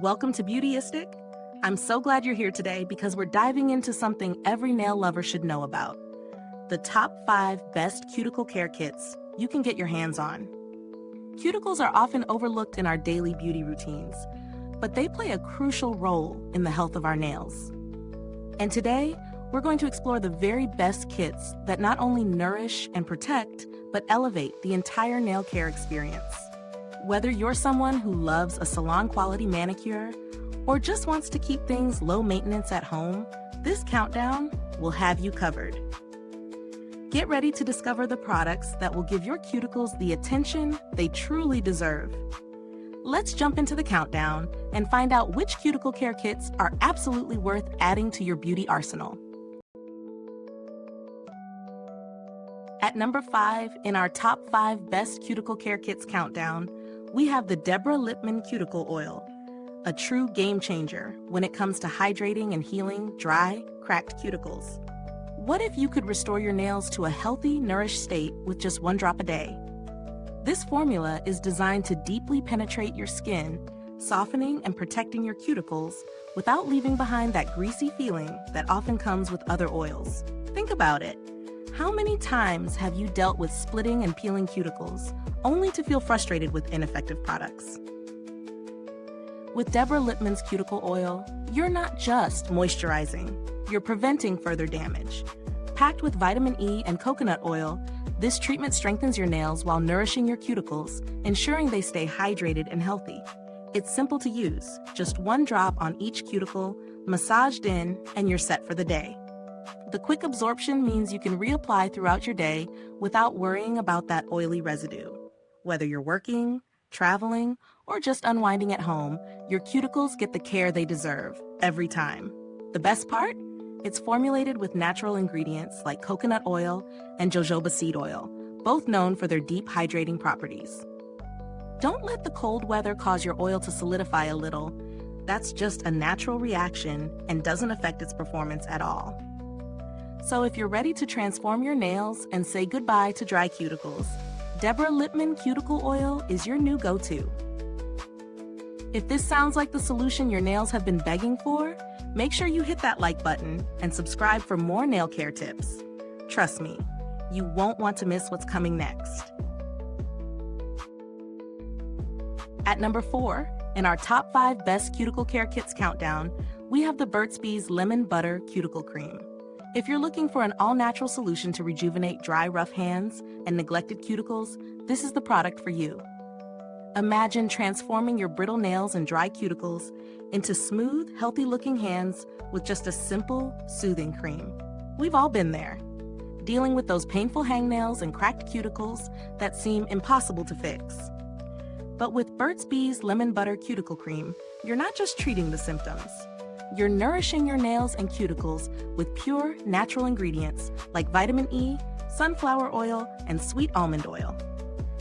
Welcome to Beautyistic. I'm so glad you're here today because we're diving into something every nail lover should know about: the top 5 best cuticle care kits you can get your hands on. Cuticles are often overlooked in our daily beauty routines, but they play a crucial role in the health of our nails. And today, we're going to explore the very best kits that not only nourish and protect, but elevate the entire nail care experience. Whether you're someone who loves a salon-quality manicure or just wants to keep things low maintenance at home, this countdown will have you covered. Get ready to discover the products that will give your cuticles the attention they truly deserve. Let's jump into the countdown and find out which cuticle care kits are absolutely worth adding to your beauty arsenal. At number 5 in our top 5 best cuticle care kits countdown, we have the Deborah Lippmann Cuticle Oil, a true game changer when it comes to hydrating and healing dry, cracked cuticles. What if you could restore your nails to a healthy, nourished state with just 1 drop a day? This formula is designed to deeply penetrate your skin, softening and protecting your cuticles without leaving behind that greasy feeling that often comes with other oils. Think about it. How many times have you dealt with splitting and peeling cuticles, only to feel frustrated with ineffective products? With Deborah Lippmann's Cuticle Oil, you're not just moisturizing, you're preventing further damage. Packed with vitamin E and coconut oil, this treatment strengthens your nails while nourishing your cuticles, ensuring they stay hydrated and healthy. It's simple to use, just 1 drop on each cuticle, massaged in, and you're set for the day. The quick absorption means you can reapply throughout your day without worrying about that oily residue. Whether you're working, traveling, or just unwinding at home, your cuticles get the care they deserve every time. The best part? It's formulated with natural ingredients like coconut oil and jojoba seed oil, both known for their deep hydrating properties. Don't let the cold weather cause your oil to solidify a little. That's just a natural reaction and doesn't affect its performance at all. So if you're ready to transform your nails and say goodbye to dry cuticles, Deborah Lippmann Cuticle Oil is your new go-to. If this sounds like the solution your nails have been begging for, make sure you hit that like button and subscribe for more nail care tips. Trust me, you won't want to miss what's coming next. At number 4, in our top 5 best cuticle care kits countdown, we have the BSBees Lemon Butter Cuticle Cream. If you're looking for an all-natural solution to rejuvenate dry, rough hands and neglected cuticles, this is the product for you. Imagine transforming your brittle nails and dry cuticles into smooth, healthy-looking hands with just a simple, soothing cream. We've all been there, dealing with those painful hangnails and cracked cuticles that seem impossible to fix. But with BSBees Lemon Butter Cuticle Cream, you're not just treating the symptoms. You're nourishing your nails and cuticles with pure, natural ingredients like vitamin E, sunflower oil, and sweet almond oil.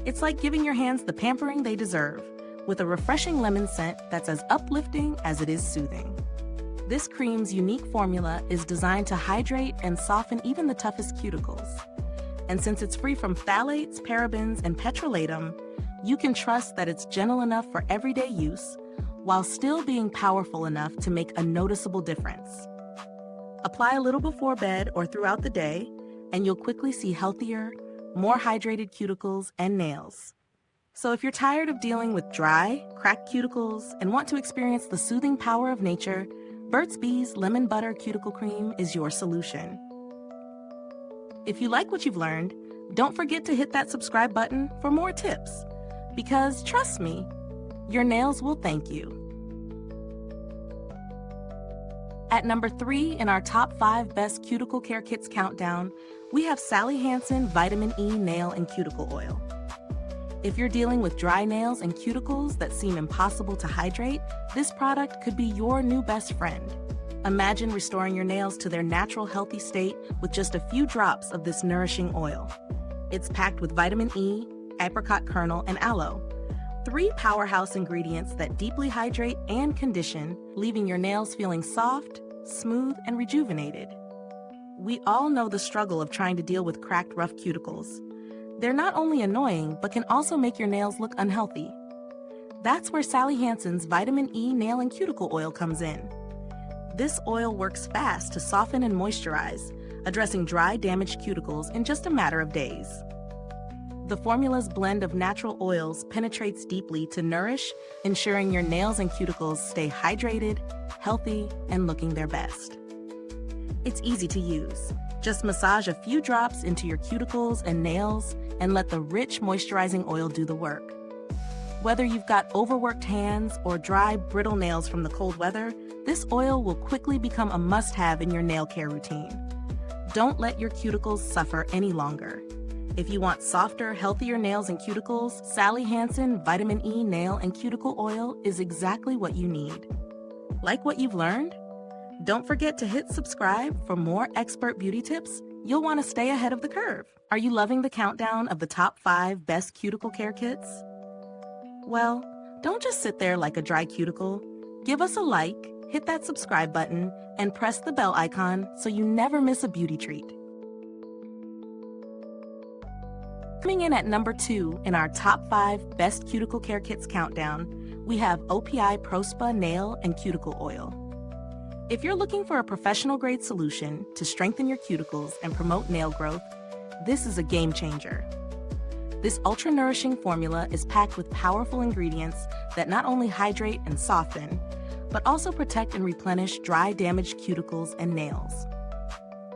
It's like giving your hands the pampering they deserve, with a refreshing lemon scent that's as uplifting as it is soothing. This cream's unique formula is designed to hydrate and soften even the toughest cuticles. And since it's free from phthalates, parabens, and petrolatum, you can trust that it's gentle enough for everyday use, while still being powerful enough to make a noticeable difference. Apply a little before bed or throughout the day, and you'll quickly see healthier, more hydrated cuticles and nails. So if you're tired of dealing with dry, cracked cuticles and want to experience the soothing power of nature, BSBees Lemon Butter Cuticle Cream is your solution. If you like what you've learned, don't forget to hit that subscribe button for more tips, because trust me, your nails will thank you. At number 3 in our top 5 best cuticle care kits countdown, we have Sally Hansen Vitamin E Nail and Cuticle Oil. If you're dealing with dry nails and cuticles that seem impossible to hydrate, this product could be your new best friend. Imagine restoring your nails to their natural healthy state with just a few drops of this nourishing oil. It's packed with vitamin E, apricot kernel, and aloe, 3 powerhouse ingredients that deeply hydrate and condition, leaving your nails feeling soft, smooth, and rejuvenated. We all know the struggle of trying to deal with cracked, rough cuticles. They're not only annoying, but can also make your nails look unhealthy. That's where Sally Hansen's Vitamin E Nail and Cuticle Oil comes in. This oil works fast to soften and moisturize, addressing dry, damaged cuticles in just a matter of days. The formula's blend of natural oils penetrates deeply to nourish, ensuring your nails and cuticles stay hydrated, healthy, and looking their best. It's easy to use. Just massage a few drops into your cuticles and nails and let the rich moisturizing oil do the work. Whether you've got overworked hands or dry, brittle nails from the cold weather, this oil will quickly become a must-have in your nail care routine. Don't let your cuticles suffer any longer. If you want softer, healthier nails and cuticles, Sally Hansen Vitamin E Nail and Cuticle Oil is exactly what you need. Like what you've learned? Don't forget to hit subscribe for more expert beauty tips. You'll want to stay ahead of the curve. Are you loving the countdown of the top 5 best cuticle care kits? Well, don't just sit there like a dry cuticle. Give us a like, hit that subscribe button, and press the bell icon so you never miss a beauty treat. Coming in at number 2 in our top 5 best cuticle care kits countdown, we have OPI ProSpa Nail and Cuticle Oil. If you're looking for a professional-grade solution to strengthen your cuticles and promote nail growth, this is a game changer. This ultra-nourishing formula is packed with powerful ingredients that not only hydrate and soften, but also protect and replenish dry, damaged cuticles and nails.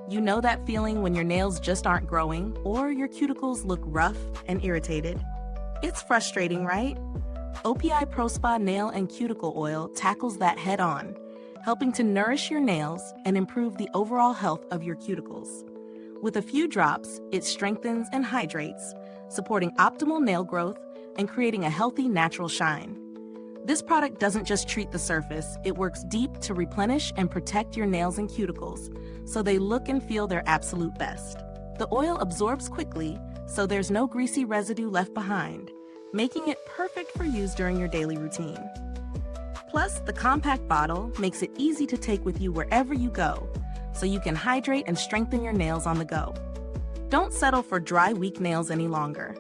You know that feeling when your nails just aren't growing or your cuticles look rough and irritated? It's frustrating, right? OPI ProSpa Nail and Cuticle Oil tackles that head-on, helping to nourish your nails and improve the overall health of your cuticles. With a few drops, it strengthens and hydrates, supporting optimal nail growth and creating a healthy, natural shine. This product doesn't just treat the surface, it works deep to replenish and protect your nails and cuticles, so they look and feel their absolute best. The oil absorbs quickly, so there's no greasy residue left behind, making it perfect for use during your daily routine. Plus, the compact bottle makes it easy to take with you wherever you go, so you can hydrate and strengthen your nails on the go. Don't settle for dry, weak nails any longer.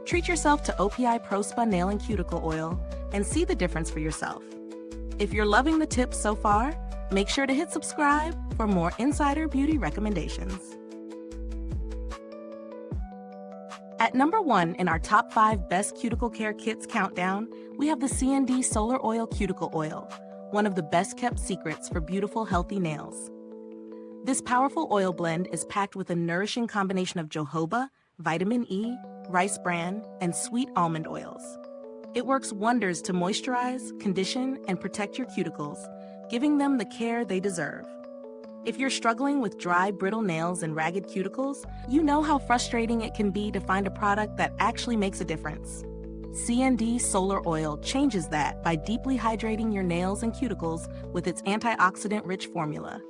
Treat yourself to OPI ProSpa Nail and Cuticle Oil and see the difference for yourself. If you're loving the tips so far, make sure to hit subscribe for more insider beauty recommendations. At number 1 in our top 5 best cuticle care kits countdown, we have the CND Solar Oil Cuticle Oil, one of the best kept secrets for beautiful, healthy nails. This powerful oil blend is packed with a nourishing combination of jojoba, vitamin E, rice bran, and sweet almond oils. It works wonders to moisturize, condition, and protect your cuticles, giving them the care they deserve. If you're struggling with dry, brittle nails and ragged cuticles, you know how frustrating it can be to find a product that actually makes a difference. CND Solar Oil changes that by deeply hydrating your nails and cuticles with its antioxidant-rich formula.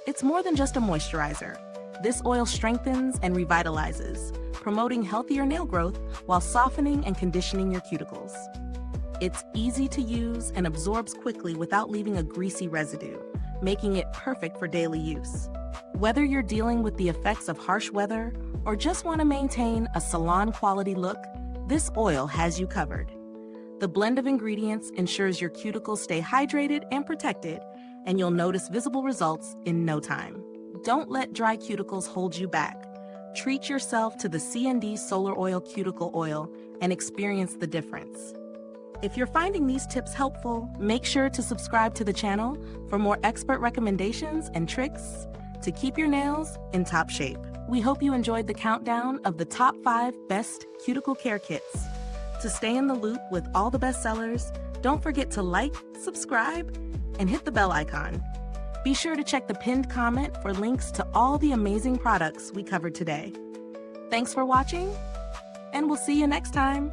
It's more than just a moisturizer. This oil strengthens and revitalizes, promoting healthier nail growth while softening and conditioning your cuticles. It's easy to use and absorbs quickly without leaving a greasy residue, making it perfect for daily use. Whether you're dealing with the effects of harsh weather or just want to maintain a salon-quality look, this oil has you covered. The blend of ingredients ensures your cuticles stay hydrated and protected, and you'll notice visible results in no time. Don't let dry cuticles hold you back. Treat yourself to the CND Solar Oil Cuticle Oil and experience the difference. If you're finding these tips helpful, make sure to subscribe to the channel for more expert recommendations and tricks to keep your nails in top shape. We hope you enjoyed the countdown of the top 5 best cuticle care kits. To stay in the loop with all the bestsellers, don't forget to like, subscribe, and hit the bell icon. Be sure to check the pinned comment for links to all the amazing products we covered today. Thanks for watching, and we'll see you next time.